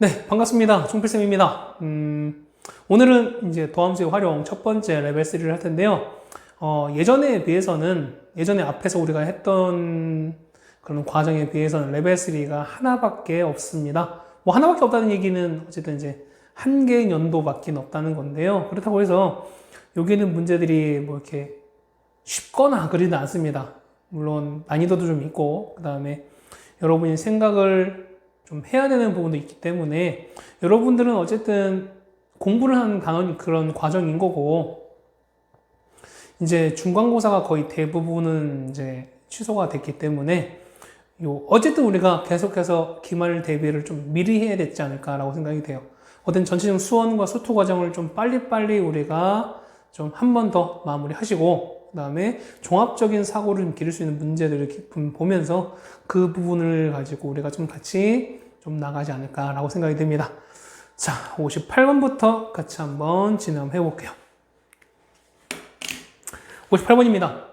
네, 반갑습니다. 총필쌤입니다. 오늘은 이제 도함수의 활용 첫 번째 레벨 3를 할 텐데요. 예전에 비해서는, 예전에 앞에서 우리가 했던 그런 과정에 비해서는 레벨 3가 하나밖에 없습니다. 뭐 하나밖에 없다는 얘기는 어쨌든 이제 한 개의 연도밖에 없다는 건데요. 그렇다고 해서 여기는 문제들이 뭐 이렇게 쉽거나 그러지는 않습니다. 물론 난이도도 좀 있고, 그 다음에 여러분이 생각을 좀 해야 되는 부분도 있기 때문에 여러분들은 어쨌든 공부를 하는 그런 과정인 거고, 이제 중간고사가 거의 대부분은 이제 취소가 됐기 때문에 어쨌든 우리가 계속해서 기말 대비를 좀 미리 해야 되지 않을까라고 생각이 돼요. 어떤 전체적인 수원과 수투 과정을 좀 빨리빨리 우리가 좀 한 번 더 마무리하시고, 그 다음에 종합적인 사고를 좀 기를 수 있는 문제들을 보면서 그 부분을 가지고 우리가 좀 같이 좀 나가지 않을까라고 생각이 듭니다. 자, 58번부터 같이 한번 진행해 볼게요. 58번입니다.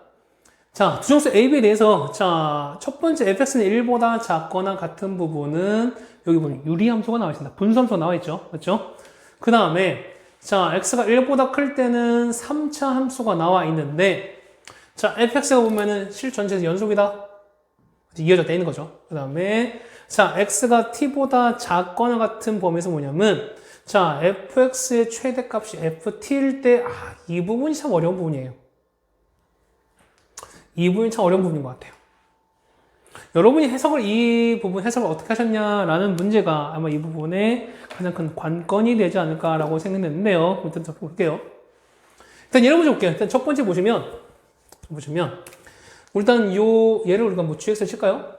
자, 두정수 AB에 대해서, 자, 첫 번째 fx는 1보다 작거나 같은 부분은 여기 보면 유리함수가 나와 있습니다. 분수함수가 나와 있죠. 맞죠? 그 다음에, 자, x가 1보다 클 때는 3차 함수가 나와 있는데, 자, fx가 보면은 실 전체에서 연속이다. 이어져 있는 거죠. 그 다음에, 자, x가 t보다 작거나 같은 범위에서 뭐냐면, 자, fx의 최대값이 ft일 때, 이 부분이 참 어려운 부분이에요. 이 부분이 참 어려운 부분인 것 같아요. 여러분이 이 부분 해석을 어떻게 하셨냐라는 문제가 아마 이 부분에 가장 큰 관건이 되지 않을까라고 생각했는데요. 일단 볼게요. 일단 예를 먼저 볼게요. 일단 첫 번째 보시면, 일단 얘를 우리가 뭐 gx를 칠까요?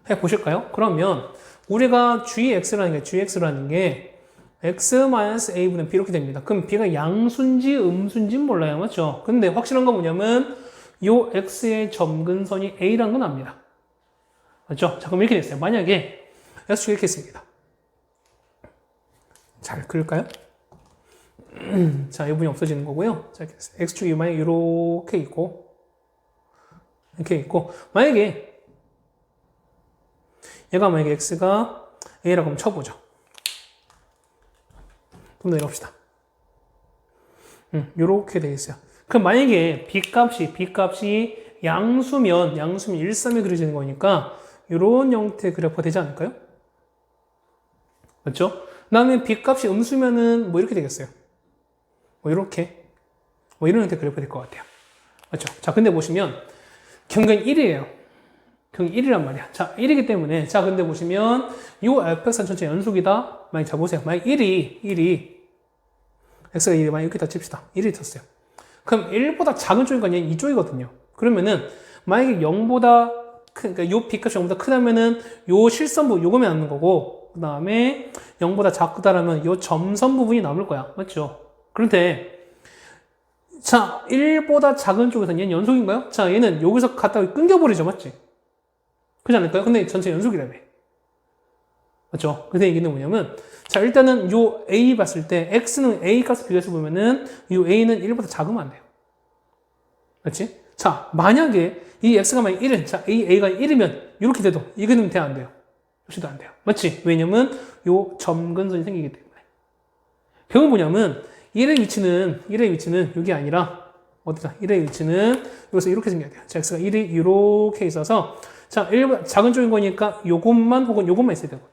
해보실까요? 그러면 우리가 gx라는 게 x-a분의 b 이렇게 됩니다. 그럼 b가 양수인지 음수인지는 몰라요. 맞죠? 근데 확실한 건 뭐냐면 요 x의 점근선이 a라는 건 압니다. 맞죠? 자, 그럼 이렇게 됐어요. 만약에 x축이 이렇게 있습니다. 잘 그릴까요? 자, 이 부분이 없어지는 거고요. 자, x축이 만약에 이렇게 있고, 만약에 얘가 만약에 x가 a라고 한번 쳐보죠. 좀 더 내려봅시다. 요렇게 되어 있어요. 그럼 만약에 b값이 양수면 1,3이 그려지는 거니까 요런 형태의 그래프가 되지 않을까요? 맞죠? 그 다음에 b값이 음수면은 뭐 이렇게 되겠어요. 뭐 이렇게. 뭐 이런 형태의 그래프가 될 것 같아요. 맞죠? 자, 근데 보시면 경계는 1이에요. 경계 1이란 말이야. 자, 1이기 때문에, 자, 근데 보시면 요 fx는 전체 연속이다. 만약 자 보세요. 만약 1이 x가 1이 만약 이렇게 다 칩시다. 1이 쳤어요. 그럼 1보다 작은 쪽이 아니라 이쪽이거든요. 그러면은 만약에 0보다 그러니까 요 b값이 0보다 크다면은 요 실선부 요거면 남는 거고, 그 다음에 0보다 작다라면 요 점선 부분이 남을 거야. 맞죠? 그런데 자, 1보다 작은 쪽에서는 얘는 연속인가요? 자, 얘는 여기서 갔다가 끊겨버리죠. 맞지? 그렇지 않을까요? 근데 전체 연속이라며. 맞죠? 근데 얘기는 뭐냐면, 자, 일단은 요 A 봤을 때, X는 A 값을 비교해서 보면은, 요 A는 1보다 작으면 안 돼요. 맞지? 자, 만약에 이 X가 만약 1은, 자, A가 1이면, 이렇게 돼도, 이거는 돼, 안 돼요? 역시도 안 돼요. 맞지? 왜냐면, 요 점근선이 생기기 때문에. 결국 뭐냐면, 1의 위치는 여기 아니라, 어디다? 1의 위치는 여기서 이렇게 생겨야 돼요. 자, X가 1이 이렇게 있어서, 자, 1보다 작은 쪽인 거니까 요것만 혹은 요것만 있어야 되거든요.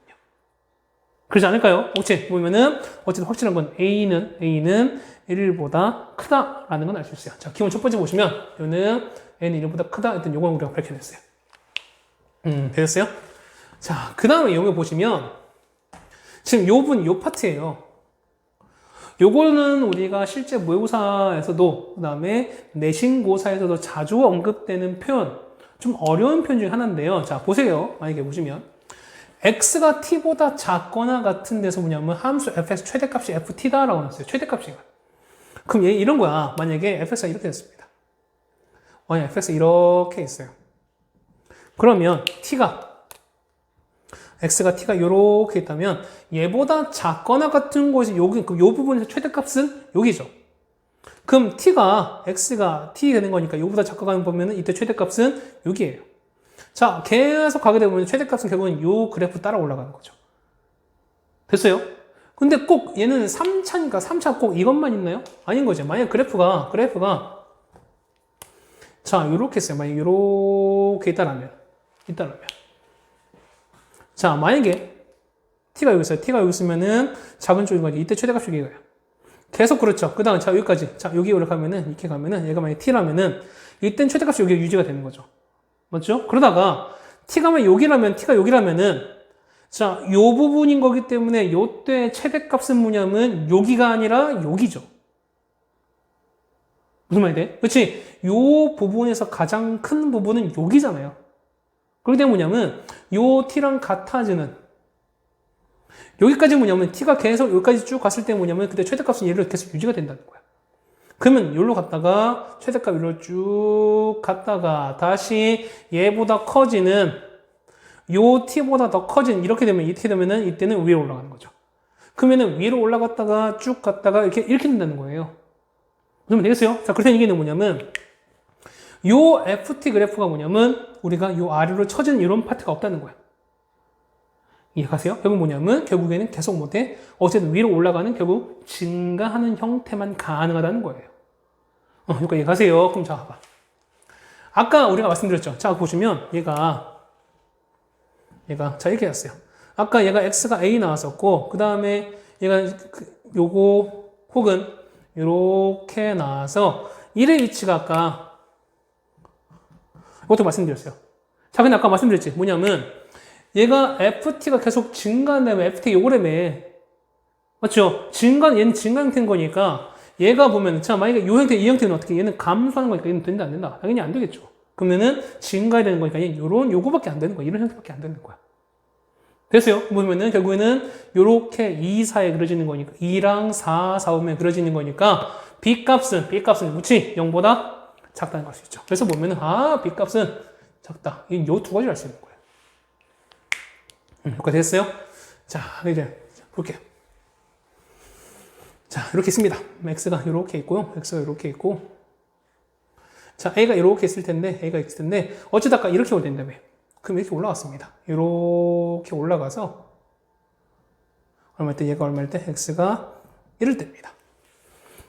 그러지 않을까요? 혹시 보면은 어쨌든 확실한 건 A는 1보다 크다라는 건 알 수 있어요. 자, 기본 첫 번째 보시면 요는 N이 1보다 크다. 일단 요건 우리가 밝혀냈어요. 되셨어요? 자, 그 다음에 여기 보시면 지금 요 파트예요. 요거는 우리가 실제 모의고사에서도 그 다음에 내신고사에서도 자주 언급되는 표현, 좀 어려운 표현 중에 하나인데요. 자, 보세요. 만약에 보시면 x가 t보다 작거나 같은 데서 뭐냐면 함수 fx 최대값이 ft다라고 했어요. 최대값이가. 그럼 얘 이런 거야. 만약에 fx가 이렇게 됐습니다. 만약 fx가 이렇게 있어요. 그러면 x가 t가 이렇게 있다면 얘보다 작거나 같은 곳이 여기, 요 부분에서 최대값은 여기죠. 그럼 x가 t 되는 거니까 요보다 작아가는 보면은 이때 최대값은 여기예요. 자, 계속 가게 되면 최대값은 결국은 요 그래프 따라 올라가는 거죠. 됐어요? 근데 꼭 얘는 3차니까 3차 꼭 이것만 있나요? 아닌 거죠. 만약 그래프가 자, 요렇게 했어요. 만약 요렇게 있다라면. 자, 만약에 t가 여기 있어요. t가 여기 있으면은 작은 쪽인 거지. 이때 최대값이 이거예요. 계속 그렇죠. 그 다음, 자, 여기까지. 자, 여기 올라가면은, 이렇게 가면은, 얘가 만약 t라면은, 이땐 최대값이 여기 유지가 되는 거죠. 맞죠? 그러다가, t가 여기라면은, 자, 요 부분인 거기 때문에, 요때 최대값은 뭐냐면, 여기가 아니라 여기죠. 무슨 말이 돼? 그렇지? 요 부분에서 가장 큰 부분은 여기잖아요. 그렇기 때문에 뭐냐면, 요 t랑 같아지는, 여기까지 뭐냐면 t가 계속 여기까지 쭉 갔을 때 뭐냐면 그때 최대값은 얘로 계속 유지가 된다는 거야. 그러면 여기로 갔다가 최대값 위로 쭉 갔다가 다시 얘보다 커지는 요 t보다 더 커진 이렇게 되면 이렇게 되면은 이때는 위로 올라가는 거죠. 그러면은 위로 올라갔다가 쭉 갔다가 이렇게 된다는 거예요. 그러면 되겠어요? 자, 그렇다는 얘기는 뭐냐면 요 ft 그래프가 뭐냐면 우리가 요 아래로 처지는 이런 파트가 없다는 거야. 이해가세요? 결국 뭐냐면 결국에는 계속 못해 어쨌든 위로 올라가는 결국 증가하는 형태만 가능하다는 거예요. 그러니까 이해가세요? 그럼 자 봐봐. 아까 우리가 말씀드렸죠. 자 보시면 얘가 자 이렇게 했어요. 아까 얘가 x가 a 나왔었고 그 다음에 얘가 요거 혹은 요렇게 나와서 1의 위치가 아까 이것도 말씀드렸어요. 자 근데 아까 말씀드렸지 뭐냐면 얘가 FT가 계속 증가한다면 FT 요거라며. 맞죠? 얘는 증가 형태인 거니까 얘가 보면, 자, 만약에 이 형태, 이 형태는 어떻게, 얘는 감소하는 거니까 얘는 된다, 안 된다? 당연히 안 되겠죠. 그러면은 증가해야 되는 거니까 얘는 요거밖에 안 되는 거야. 이런 형태밖에 안 되는 거야. 됐어요? 보면은 결국에는 요렇게 2, 4에 그려지는 거니까 2랑 4, 4, 5에 그려지는 거니까 B값은 그치? 0보다 작다는 걸 알 수 있죠. 그래서 보면은, B값은 작다. 요 두 가지를 알 수 있는 거예요. 여기까지 됐어요? 자, 이제 볼게요. 자, 이렇게 있습니다. x가 이렇게 있고요. x가 이렇게 있고. 자, a가 이렇게 있을 텐데, 어쩌다가 이렇게 올 텐다며. 그럼 이렇게 올라갔습니다. 이렇게 올라가서, 얘가 얼마일 때? x가 이럴 때입니다.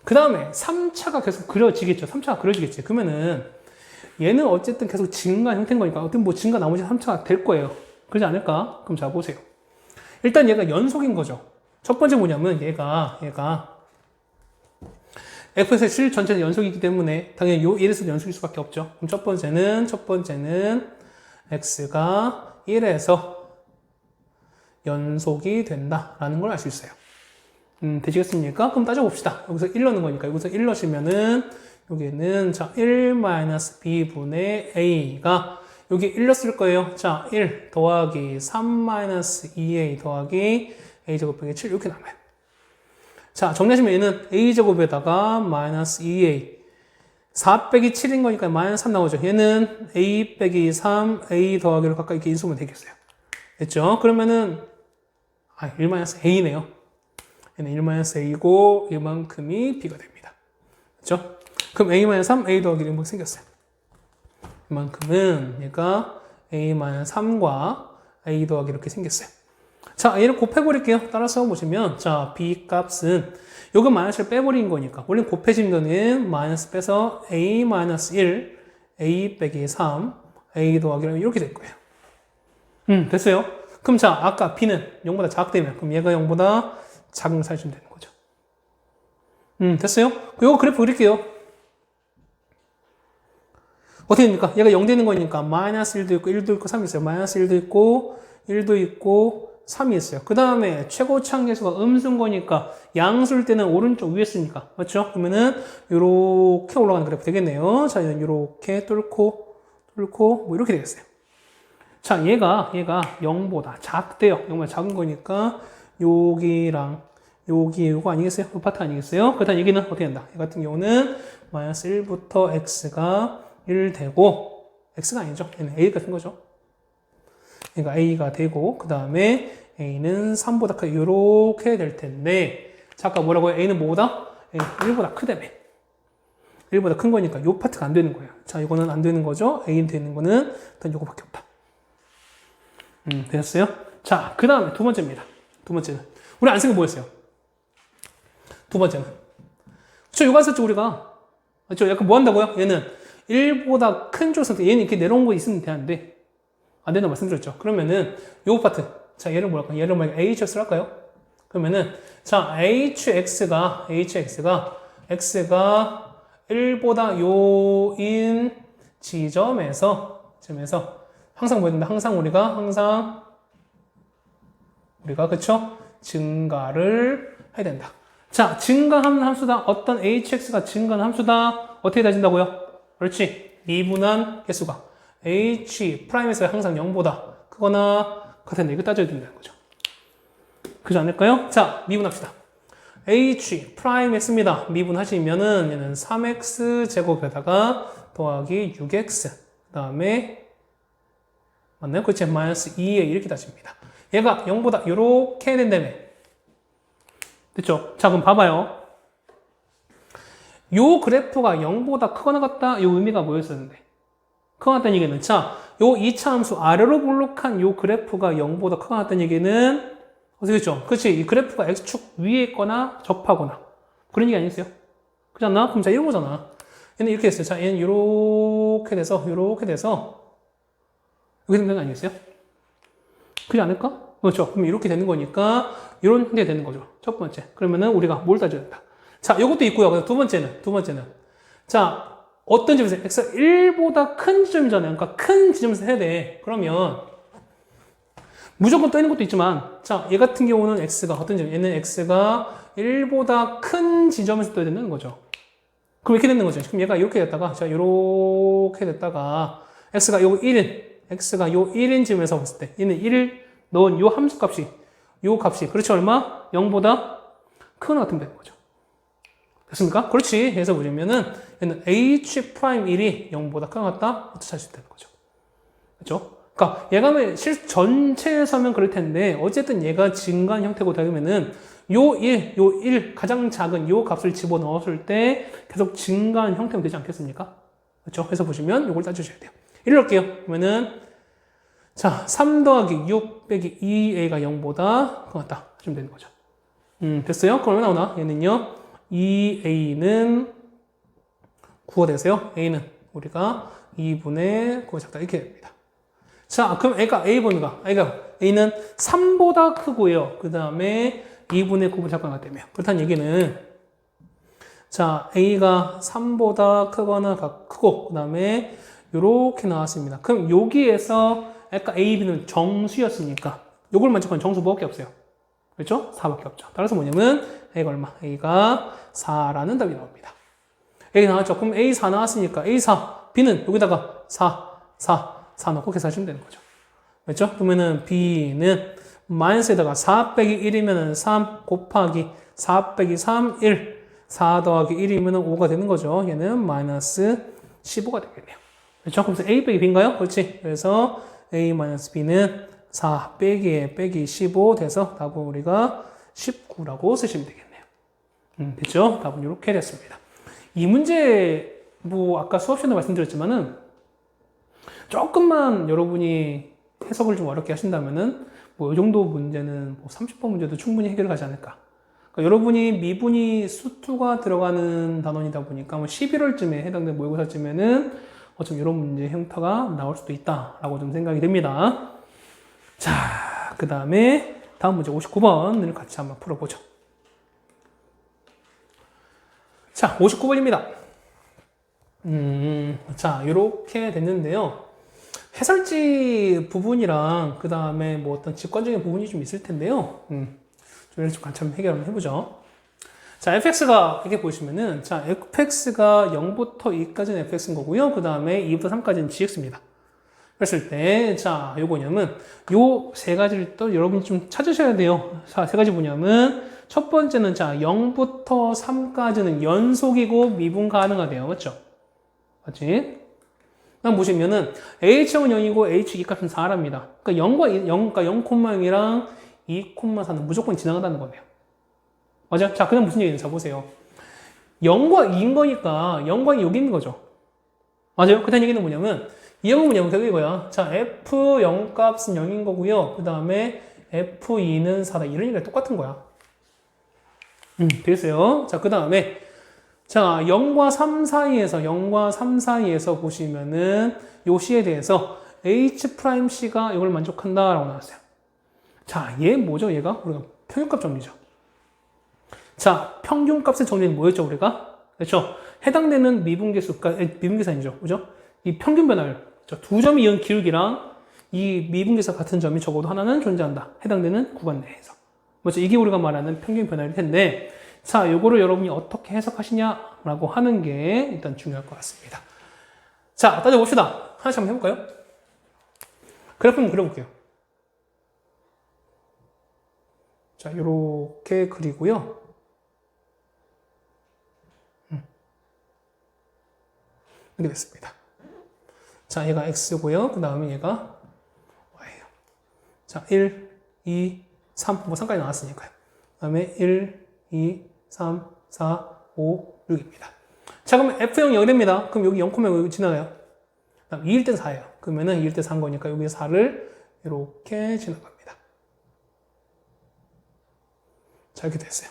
그 다음에 3차가 계속 그려지겠죠. 3차가 그려지겠지. 그러면은, 얘는 어쨌든 계속 증가 형태인 거니까, 어떤 증가 나머지 3차가 될 거예요. 그러지 않을까? 그럼 자, 보세요. 일단 얘가 연속인 거죠. 첫 번째 뭐냐면 얘가 f에서 실 전체는 연속이기 때문에 당연히 요 1에서 연속일 수밖에 없죠. 그럼 첫 번째는 x가 1에서 연속이 된다라는 걸 알 수 있어요. 되시겠습니까? 그럼 따져봅시다. 여기서 1 넣는 거니까 여기서 1 넣으시면은 여기는 자 1-b분의 a가 여기 1 넣었을 거예요. 자, 1 더하기 3-2a 더하기 a제곱 빼기 7 이렇게 남아요. 자, 정리하시면 얘는 a제곱에다가 마이너스 2a 4 빼기 7인 거니까 마이너스 3 나오죠. 얘는 a 빼기 3, a 더하기로 각각 이렇게 인수하면 되겠어요. 됐죠? 그러면은 1-a네요. 얘는 1-a고 이만큼이 b가 됩니다. 됐죠? 그럼 a-3, a 더하기 이렇게 생겼어요. 이만큼은 얘가 a-3과 a 더하기 이렇게 생겼어요. 자, 얘를 곱해버릴게요. 따라서 보시면, 자, b 값은, 요거 마이너스를 빼버린 거니까, 원래 곱해진 거는 마이너스 빼서 a-1, a 빼기 3, a 더하기 이렇게 될 거예요. 됐어요? 그럼 자, 아까 b는 0보다 작다면, 그럼 얘가 0보다 작은 걸 사주면 되는 거죠. 됐어요? 요거 그래프 그릴게요. 어떻게 됩니까? 얘가 0 되는 거니까 마이너스 1도 있고 1도 있고 3이 있어요. 마이너스 1도 있고 1도 있고 3이 있어요. 그 다음에 최고차항계수가 음수인 거니까 양수일 때는 오른쪽 위에 쓰니까 맞죠? 그러면은 이렇게 올라가는 그래프 되겠네요. 자, 얘는 이렇게 뚫고 뭐 이렇게 되겠어요. 자, 얘가 0보다 작대요. 0보다 작은 거니까 여기랑 여기 요거 아니겠어요? 요 파트 아니겠어요? 그렇다는 얘기는 어떻게 된다? 이 같은 경우는 마이너스 1부터 x가 1 되고 x가 아니죠. 얘는 a 같은 거죠. 그러니까 a가 되고 그 다음에 a는 3보다 크다 이렇게 될 텐데 자, 아까 뭐라고요? a는 뭐보다? a는 1보다 크다며. 1보다 큰 거니까 요 파트가 안 되는 거예요. 자, 이거는 안 되는 거죠. a는 되는 거는 일단 요거밖에 없다. 되셨어요? 자, 그 다음에 두 번째입니다. 두 번째는 우리 안 쓴 게 뭐였어요? 두 번째는. 그쵸, 요거 안 썼죠, 우리가. 그쵸, 약간 뭐 한다고요? 얘는 1보다 큰 조선, 얘는 이렇게 내려온 거 있으면 되는데, 안 된다고 말씀드렸죠. 그러면은, 요 파트. 자, 얘를 뭐랄까? 얘를 뭐 HX를 할까요? 그러면은, 자, x가 1보다 요인 지점에서, 항상 뭐 된다? 항상 우리가, 그쵸? 증가를 해야 된다. 자, 증가하는 함수다. 어떤 hx가 증가하는 함수다. 어떻게 따진다고요? 그렇지. 미분한 개수가 h 프라임에서 항상 0보다 크거나 같은데 이거 따져야 된다는 거죠. 그렇지 않을까요? 자, 미분합시다. h 프라임 x입니다. 미분하시면은 얘는 3x 제곱에다가 더하기 6x 그 다음에 맞나요? 그렇지. 마이너스 2에 이렇게 따집니다. 얘가 0보다 이렇게 된다며. 됐죠? 자, 그럼 봐봐요. 요 그래프가 0보다 크거나 같다? 요 의미가 뭐였었는데? 크거나 같다는 얘기는, 자, 요 2차 함수 아래로 볼록한 요 그래프가 0보다 크거나 같다는 얘기는, 어떻게 했죠? 그렇지. 이 그래프가 x축 위에 있거나 접하거나. 그런 얘기 아니었어요? 그렇지 않나? 그럼 자, 이런 거잖아. 얘는 이렇게 됐어요. 자, 얘는 요렇게 돼서, 이렇게 되는 거 아니겠어요? 그렇지 않을까? 그렇죠. 그럼 이렇게 되는 거니까, 이런 형태가 되는 거죠. 첫 번째. 그러면은 우리가 뭘 따져야 된다? 자, 이것도 있고요. 두 번째는. 자, 어떤 점에서 x가 1보다 큰 지점이잖아요. 그러니까 큰 지점에서 해야 돼. 그러면, 무조건 떠 있는 것도 있지만, 자, 얘 같은 경우는 x가 어떤 점? 얘는 x가 1보다 큰 지점에서 떠야 된다는 거죠. 그럼 이렇게 되는 거죠. 그럼 얘가 이렇게 됐다가, 자, 이렇게 됐다가, x가 요 1인 지점에서 봤을 때, 얘는 1을 넣은 요 함수 값이, 그렇지, 얼마? 0보다 크거나 같으면 되는 거죠. 됐습니까? 그렇지. 해서 보시면은, 얘는 h'1이 0보다 크거나 같다? 어떻게 찾을 수 있다는 거죠. 그렇죠? 그러니까 얘가 전체에서면 그럴 텐데 어쨌든 얘가 증가한 형태고 되면은 요 1 가장 작은 요 값을 집어넣었을 때 계속 증가한 형태가 되지 않겠습니까? 그렇죠? 그래서 보시면 요걸 따주셔야 돼요. 1로 할게요. 그러면은 자, 3 더하기 6 빼기 2a가 0보다 크다 하시면 되는 거죠. 됐어요? 그럼 얼마 나오나? 얘는요. 2a는 9가 되세요. a는 우리가 2분의 9가 작다 이렇게 됩니다. 자, 그럼 A가 A는 3보다 크고요. 그 다음에 2분의 9분 작가 같다며. 그렇다는 얘기는, 자, A가 3보다 크거나 크고, 그 다음에 요렇게 나왔습니다. 그럼 여기에서 아까 A, B는 정수였으니까, 요걸 만족하는 정수 뭐밖에 없어요? 그렇죠? 4밖에 없죠. 따라서 뭐냐면, A가 얼마? A가 4라는 답이 나옵니다. A 나왔죠? 그럼 A 4 나왔으니까 A 4, B는 여기다가 4 넣고 계산하시면 되는 거죠. 그렇죠? 그러면은 B는 마이너스에다가 4 빼기 1이면은 3 곱하기 4 빼기 3, 1. 4 더하기 1이면은 5가 되는 거죠. 얘는 마이너스 15가 되겠네요. 그렇죠? 그래서 A 빼기 B인가요? 그렇지. 그래서 A 마이너스 B는 4 빼기 15 돼서 답은 우리가 19라고 쓰시면 되겠네요. 됐죠? 답은 이렇게 됐습니다. 이 문제, 뭐, 아까 수업 시간에 말씀드렸지만은 조금만 여러분이 해석을 좀 어렵게 하신다면은 뭐 이 정도 문제는 뭐 30번 문제도 충분히 해결을 하지 않을까. 그러니까 여러분이 미분이 수투가 들어가는 단원이다 보니까 뭐 11월쯤에 해당되는 모의고사쯤에는 좀 이런 문제 형태가 나올 수도 있다라고 좀 생각이 됩니다. 자, 그 다음에 다음 문제 59번을 같이 한번 풀어보죠. 자, 59번입니다. 자, 이렇게 됐는데요. 해설지 부분이랑 그 다음에 뭐 어떤 직관적인 부분이 좀 있을 텐데요. 좀 이렇게 좀 같이 한번 해결을 해보죠. 자, fx가 이렇게 보시면은, 자, fx가 0부터 2까지는 fx인 거고요. 그 다음에 2부터 3까지는 gx입니다. 그랬을 때, 자, 요거냐면, 요 세 가지를 또 여러분이 좀 찾으셔야 돼요. 자, 세 가지 뭐냐면, 첫 번째는, 자, 0부터 3까지는 연속이고 미분 가능하대요. 맞죠? 맞지? 그럼 보시면은 h형은 0이고 h 2값은 4랍니다. 그러니까 0,0이랑 2,4는 무조건 지나간다는 거네요. 맞아? 자, 그럼 무슨 얘기인지 자 보세요. 0과 2인 거니까 0과 2 여기 있는 거죠. 맞아요? 그다음 얘기는 뭐냐면 이 형은 뭐냐면 결국 이거야. 자, f0 값은 0인 거고요. 그 다음에 f2는 4다. 이런 얘기가 똑같은 거야. 됐어요. 자, 그 다음에, 자, 0과 3 사이에서 보시면은, 요 C에 대해서 H'C가 이걸 만족한다라고 나왔어요. 자, 얘 뭐죠, 얘가? 우리가 평균값 정리죠. 자, 평균값의 정리는 뭐였죠, 우리가? 그렇죠? 해당되는 미분계수 아니죠, 그죠? 이 평균 변화율. 두 점이 이은 기울기랑 이 미분계수 같은 점이 적어도 하나는 존재한다. 해당되는 구간 내에서. 뭐죠? 이게 우리가 말하는 평균 변화일 텐데, 자, 요거를 여러분이 어떻게 해석하시냐라고 하는 게 일단 중요할 것 같습니다. 자, 따져봅시다. 하나씩 한번 해볼까요? 그래프 한번 그려볼게요. 자, 요렇게 그리고요. 이렇게 됐습니다. 자, 얘가 X고요. 그 다음에 얘가 Y예요. 자, 1, 2, 3, 뭐 3까지 나왔으니까요. 그 다음에 1, 2, 3, 4, 5, 6입니다. 자, 그러면 F0 0됩니다. 그럼 여기 0,0 여기 지나가요. 그다음 2일 때 4예요. 그러면은 2일 때 4인 거니까 여기 4를 이렇게 지나갑니다. 자, 이렇게 됐어요.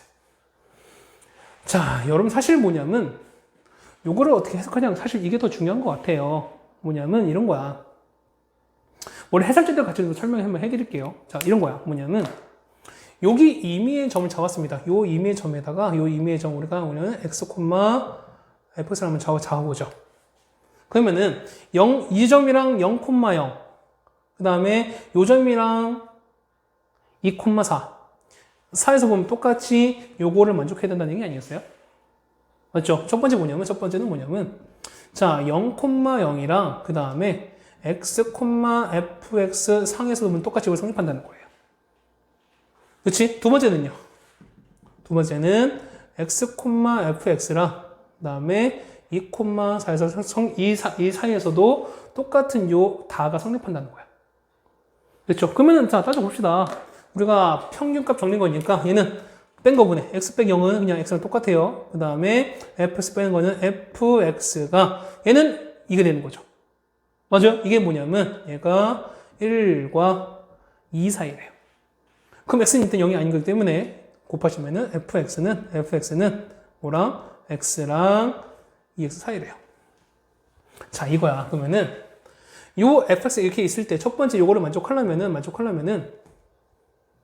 자, 여러분 사실 뭐냐면 요거를 어떻게 해석하냐면 사실 이게 더 중요한 것 같아요. 뭐냐면 이런 거야. 원래 해설자들 같이 설명 한번 해드릴게요. 자, 이런 거야. 뭐냐면 여기 임의의 점을 잡았습니다. 요 임의의 점에다가 요 임의의 점 우리가 오늘 x, fx를 한번 잡아보죠. 그러면은 2 점이랑 0, 0, 그 다음에 요 점이랑 2, 4 4에서 보면 똑같이 요거를 만족해야 된다는 얘기 아니었어요? 맞죠? 첫 번째는 뭐냐면 자, 0, 0이랑 그 다음에 x, fx 상에서 보면 똑같이 이걸 성립한다는 거예요. 그치? 두 번째는요. 두 번째는 x, fx랑 그 다음에 2, 4에서 이 사이에서도 똑같은 요 다가 성립한다는 거야. 그렇죠? 그러면은 자, 따져봅시다. 우리가 평균값 정리한 거니까 얘는 뺀 거분에 x 빼기 0은 그냥 x랑 똑같아요. 그 다음에 fx 빼는 거는 fx가 얘는 이게 되는 거죠. 맞아요? 이게 뭐냐면 얘가 1과 2 사이래요. 그럼 x는 일단 0이 아닌 거기 때문에 곱하시면은 fx는 뭐랑 x랑 2x 사이래요. 자, 이거야. 그러면은 요 fx 이렇게 있을 때 첫 번째 요거를 만족하려면은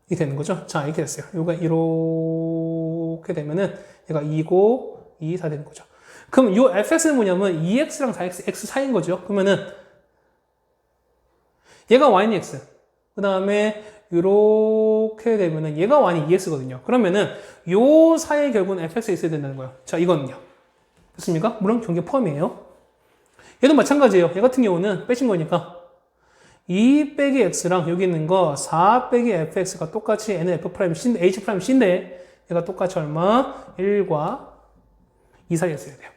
이렇게 되는 거죠. 자, 이렇게 됐어요. 요가 이렇게 되면은 얘가 2고 2, 4 되는 거죠. 그럼 요 fx는 뭐냐면 2x랑 4x, x 사이인 거죠. 그러면은 얘가 y는 x. 그 다음에 이렇게 되면은 얘가 y는 2x거든요. 그러면은 요 사이에 결국은 fx가 있어야 된다는 거예요. 자, 이거는요. 됐습니까? 물론 경계 포함이에요. 얘도 마찬가지예요. 얘 같은 경우는 빼신 거니까 2 빼기 x랑 여기 있는 거 4 빼기 fx가 똑같이 n은 h'인데 얘가 똑같이 얼마? 1과 2 사이에 있어야 돼요.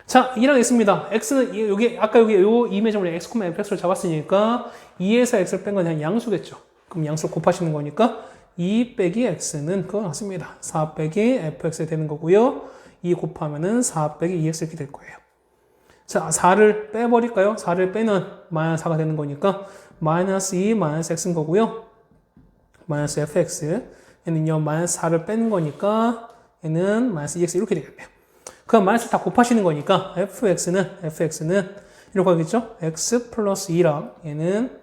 자, 2랑 있습니다. x는 여기 아까 여기 요 이미지를 x, fx를 잡았으니까 2에서 x를 뺀 건 그냥 양수겠죠. 그럼 양수를 곱하시는 거니까 2 빼기 x는 그거 같습니다. 4 빼기 fx가 되는 거고요. 2 곱하면은 4 빼기 2x 이렇게 될 거예요. 자, 4를 빼버릴까요? 4를 빼면 마이너스 4가 되는 거니까 마이너스 2 마이너스 x인 거고요. 마이너스 fx 얘는요 마이너스 4를 빼는 거니까 얘는 마이너스 2x 이렇게 되겠네요. 그럼 마이너스 다 곱하시는 거니까 fx는 이렇게 하겠죠? x 플러스 2랑 얘는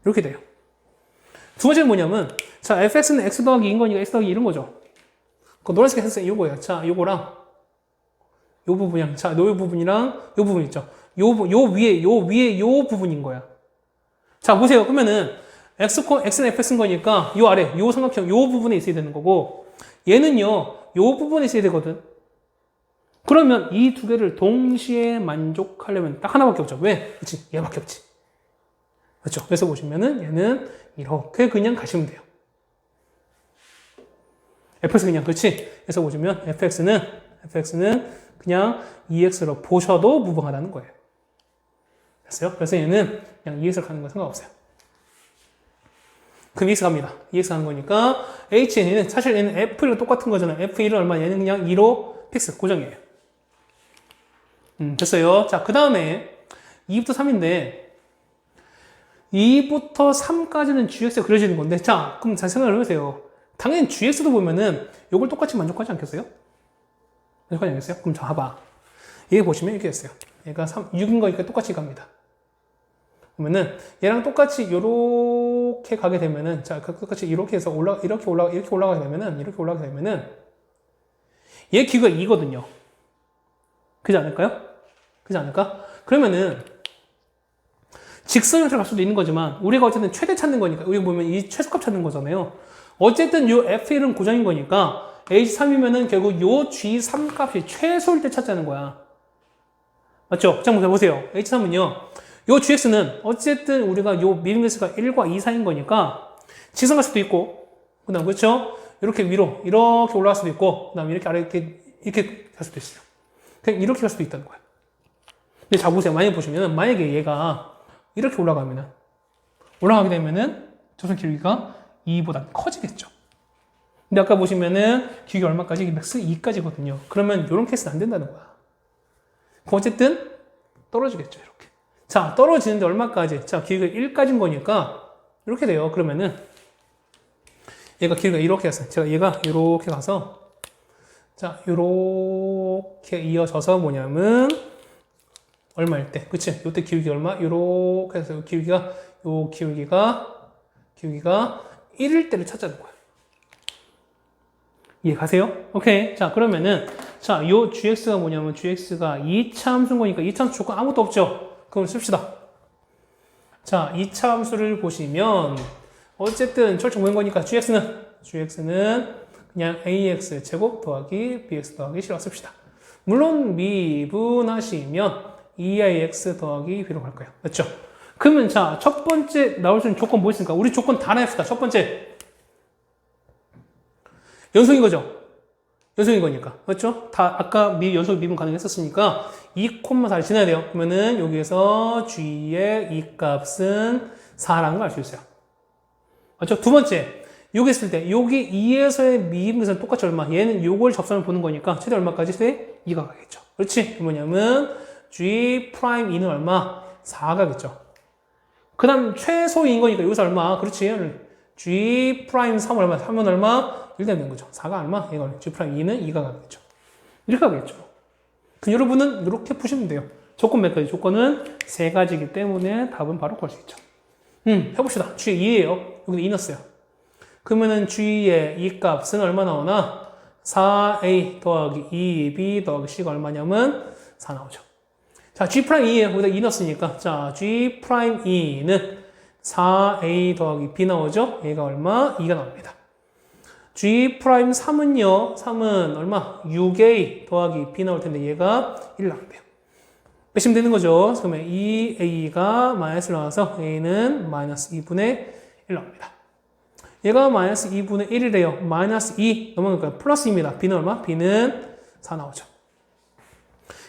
이렇게 돼요. 두 번째는 뭐냐면 자, fx는 x 더하기 2인 거니까 x 더하기 2 이런 거죠. 그 노란색 했을 때 이거예요. 자, 요거랑 요 부분이랑, 자, 요 부분이랑 요 부분 있죠. 요 위에 요 부분인 거야. 자, 보세요. 그러면은, x는 fx인 거니까, 요 아래, 요 삼각형, 요 부분에 있어야 되는 거고, 얘는요, 요 부분에 있어야 되거든. 그러면 이 두 개를 동시에 만족하려면 딱 하나밖에 없죠. 왜? 그치? 얘밖에 없지. 그렇죠? 그래서 보시면은, 얘는 이렇게 그냥 가시면 돼요. fx 그냥, 그렇지? 그래서 보시면, fx는 그냥 2x로 보셔도 무방하다는 거예요. 됐어요? 그래서 얘는 그냥 2x로 가는 건 상관없어요. 그럼 2x 갑니다. 2x 가는 거니까 h는 사실 얘는 f1랑 똑같은 거잖아요. f1은 얼마? 얘는 그냥 2로 픽스, 고정이에요. 됐어요. 자, 그 다음에 2부터 3인데 2부터 3까지는 gx가 그려지는 건데 자, 그럼 잘 생각을 해보세요. 당연히 gx도 보면은 요걸 똑같이 만족하지 않겠어요? 만족하지 않겠어요? 그럼 자, 봐봐. 얘 보시면 이렇게 됐어요. 얘가 6인 거니까 똑같이 갑니다. 그러면은 얘랑 똑같이 요렇게 가게 되면은 자, 똑같이 이렇게 해서 이렇게 올라가게 되면은 얘 기호가 2거든요. 그지 않을까요? 그지 않을까? 그러면은 직선 형태로 갈 수도 있는 거지만 우리가 어쨌든 최대 찾는 거니까 여기 보면 이 최소값 찾는 거잖아요. 어쨌든 요 F1은 고정인 거니까 H3이면은 결국 요 G3 값이 최소일 때 찾자는 거야. 맞죠? 자, 보세요. H3은요. 요 GX는 어쨌든 우리가 요 미분계수가 1과 2 사이인 거니까 직선 갈 수도 있고 그 다음 그렇죠? 이렇게 위로 이렇게 올라갈 수도 있고 그 다음 이렇게 아래 이렇게 갈 수도 있어요. 그냥 이렇게 갈 수도 있다는 거예요. 근데 자 보세요. 만약에 얘가 이렇게 올라가게 되면은 조선 길이가 2보다 커지겠죠. 근데 아까 보시면은 길이가 얼마까지? 맥스 2까지거든요. 그러면 이런 케이스는 안 된다는 거야. 어쨌든 떨어지겠죠. 이렇게. 자, 떨어지는데 얼마까지? 자, 길이가 1까지인 거니까 이렇게 돼요. 그러면은 얘가 길이가 이렇게 했어요. 제가 얘가 이렇게 가서 자, 이렇게 이어져서 뭐냐면 얼마일 때? 그치? 요때 기울기 얼마? 요렇게 해서 요 기울기가 1일 때를 찾자는 거야. 이해 가세요? 오케이. 자, 그러면은 자, 요 gx가 뭐냐면 gx가 2차 함수인 거니까 2차 함수 조건 아무것도 없죠? 그럼 씁시다. 자, 2차 함수를 보시면 어쨌든 철저히 거니까 gx는 그냥 ax 제곱 더하기 bx 더하기 c라고 씁시다. 물론 미분하시면 2ax 더하기 b로 갈 거예요. 맞죠? 그러면 자, 첫 번째 나올 수 있는 조건 뭐 있습니까? 우리 조건 다 냅시다. 첫 번째. 연속인 거죠? 연속인 거니까. 맞죠? 다 아까 연속 미분 가능했었으니까 2콤마4를 지나야 돼요. 그러면은 여기에서 g의 이 값은 4라는 걸 알 수 있어요. 맞죠? 두 번째. 여기 있을 때 여기 2에서의 미분에서는 똑같이 얼마? 얘는 요걸 접선을 보는 거니까 최대 얼마까지 돼? 2가 가겠죠. 그렇지? 뭐냐면 G'2는 얼마? 4가 가겠죠. 그 다음 최소인 거니까 여기서 얼마? 그렇지? G'3 얼마? 3은 얼마? 1 되는 거죠. 4가 얼마? 이거는 G'2는 2가 가겠죠. 이렇게 가겠죠. 그럼 여러분은 이렇게 푸시면 돼요. 조건 몇 가지? 조건은 3가지이기 때문에 답은 바로 구할 수 있죠. 해봅시다. G 2예요. 여기는 2 넣었어요. 그러면은 G의 이 값은 얼마 나오나? 4A 더하기 2B 더하기 C가 얼마냐면 4 나오죠. 자, G'2예요. 여기다 2 넣었으니까. 자, G'2는 4A 더하기 B 나오죠? 얘가 얼마? 2가 나옵니다. G'3은요. 3은 얼마? 6A 더하기 B 나올 텐데 얘가 1 나온대요. 빼시면 되는 거죠. 그러면 2A가 마이너스로 나와서 A는 마이너스 2분의 1 나옵니다. 얘가 마이너스 2분의 1이래요. 마이너스 2 넘어가니까 플러스 2입니다. B는 얼마? B는 4 나오죠.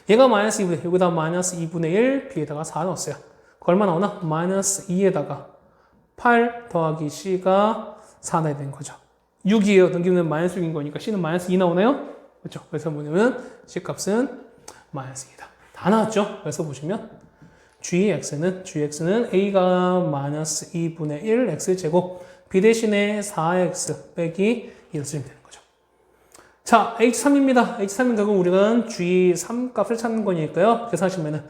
얘가 마이너스 2분의 1, 여기다 마이너스 2분의 1, B에다가 4 넣었어요. 그 얼마 나오나? 마이너스 2에다가 8 더하기 C가 4 나야 되는 거죠. 6이에요. 넘기면 마이너스 6인 거니까 C는 마이너스 2 나오나요? 그렇죠. 그래서 뭐냐면 C 값은 마이너스 2다. 다 나왔죠? 그래서 보시면 gx는 a가 마이너스 2분의 1 x제곱 b 대신에 4x 빼기 2를 쓰면 되는 거죠. 자, h3입니다. h3은 결국 우리가 g3 값을 찾는 거니까요. 계산하시면은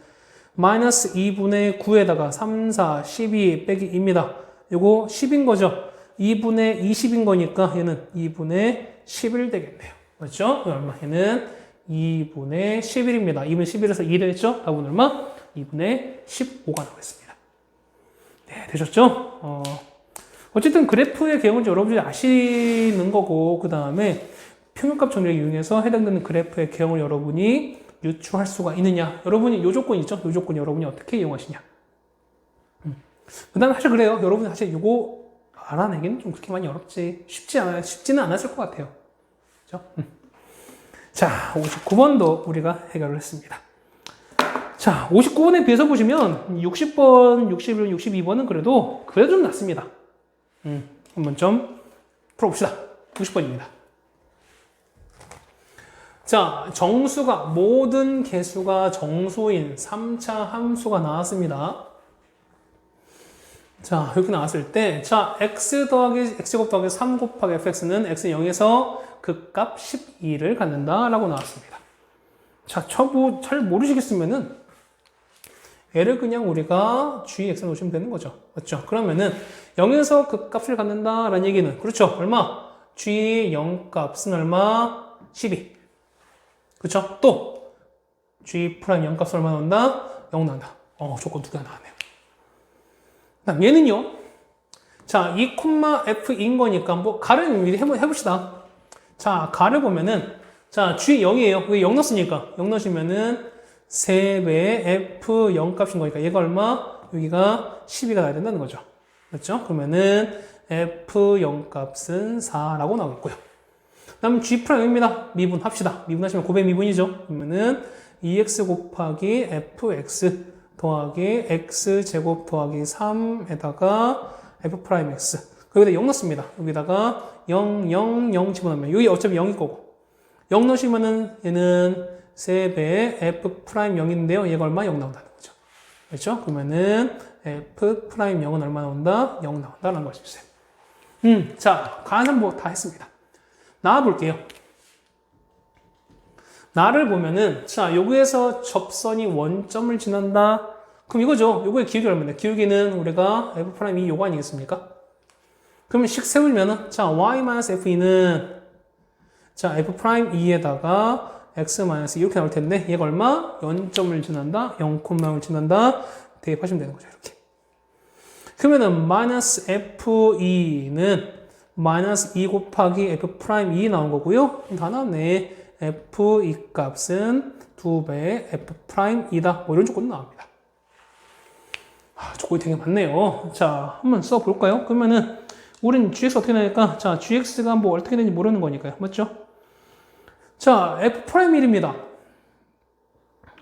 마이너스 2분의 9에다가 3, 4, 12 빼기 2입니다. 요거 10인 거죠. 2분의 20인 거니까 얘는 2분의 11 되겠네요. 맞죠? 얼마? 얘는 2분의 11입니다. 2분의 11에서 2 되겠죠? 답은 얼마? 2분의 15가 나오겠습니다. 네, 되셨죠? 어쨌든 그래프의 개념을 여러분들이 아시는 거고, 그 다음에 평균값 정리를 이용해서 해당되는 그래프의 개념을 여러분이 유추할 수가 있느냐. 여러분이 요 조건 있죠? 요 조건 여러분이 어떻게 이용하시냐. 그 다음에 사실 그래요. 여러분이 사실 요거 알아내기는 좀 그렇게 많이 어렵지. 쉽지는 않았을 것 같아요. 그죠? 자, 59번도 우리가 해결을 했습니다. 자, 59번에 비해서 보시면 60번, 61번, 62번은 그래도 좀 낫습니다. 한번 좀 풀어봅시다. 60번입니다. 자, 정수가 모든 개수가 정수인 3차 함수가 나왔습니다. 자, 이렇게 나왔을 때, 자, x 더하기 x제곱 더하기 3 곱하기 fx는 x는 0에서 극값 12를 갖는다라고 나왔습니다. 자, 잘 모르시겠으면은 얘를 그냥 우리가 gx 놓으시면 되는 거죠. 맞죠? 그러면은 0에서 극값을 갖는다라는 얘기는 그렇죠? 얼마? g 0값은 얼마? 12. 그렇죠? 또 g 프라임 0값은 얼마 나온다? 0 나온다. 조건 두 개가 나왔네요. 그다음 얘는요. 자, 2, f인 거니까 뭐 가를 미리 해봅시다. 자, 가를 보면은 자, g 0이에요. 왜 0 넣었으니까 0 넣으시면은 3배의 f 0 값인 거니까 얘가 얼마? 여기가 12가 나야 된다는 거죠. 그렇죠? 그러면은 f 0 값은 4라고 나오겠고요. 다음 g 프라임입니다. 미분합시다. 미분하시면 곱의 미분이죠. 그러면은 2x 곱하기 fx 더하기 x제곱 더하기 3에다가 f 프라임 x. 여기다 0 넣습니다. 여기다가 0, 0, 0 집어넣으면 여기 어차피 0일 거고 0 넣으시면은 얘는 3배의 f 프라임 0인데요. 얘가 얼마? 0 나온다는 거죠. 그렇죠? 그러면은 f 프라임 0은 얼마 나온다? 0 나온다라는 걸 수 있어요. 자, 가산보 뭐 다 했습니다. 나와 볼게요. 나를 보면은 자, 여기에서 접선이 원점을 지난다. 그럼 이거죠. 요거의 기울기 얼마인데? 기울기는 우리가 f 프라임 2 요거 아니겠습니까? 그러면 식 세우면은 자, y-fe는 자, f 프라임 2에다가 x 마이너스 이렇게 나올 텐데 얘가 얼마? 0점을 지난다. 0,0을 지난다. 대입하시면 되는 거죠. 이렇게. 그러면은 마이너스 f2는 마이너스 2 곱하기 f 프라임 2 나온 거고요. 다 나왔네. f2 값은 2배의 f 프라임 2다. 뭐 이런 조건이 나옵니다. 조건이 되게 많네요. 자, 한번 써볼까요? 그러면은 우린 gx 어떻게 나니까 자, gx가 뭐 어떻게 되는지 모르는 거니까요. 맞죠? 자, f 프라임 1입니다.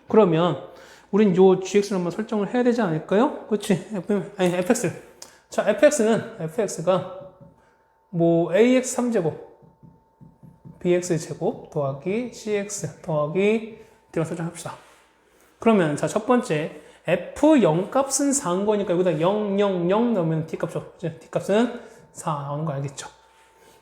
그러면 우린 요 gx를 한번 설정을 해야 되지 않을까요? 그렇지? fx. 자, fx가 뭐 ax 3제곱 bx 제곱 더하기 cx 더하기 d를 설정합시다. 그러면 자, 첫 번째 f0 값은 4인 거니까 여기다 0, 0, 0 넣으면 d값죠. d값은 4 나오는 거 알겠죠?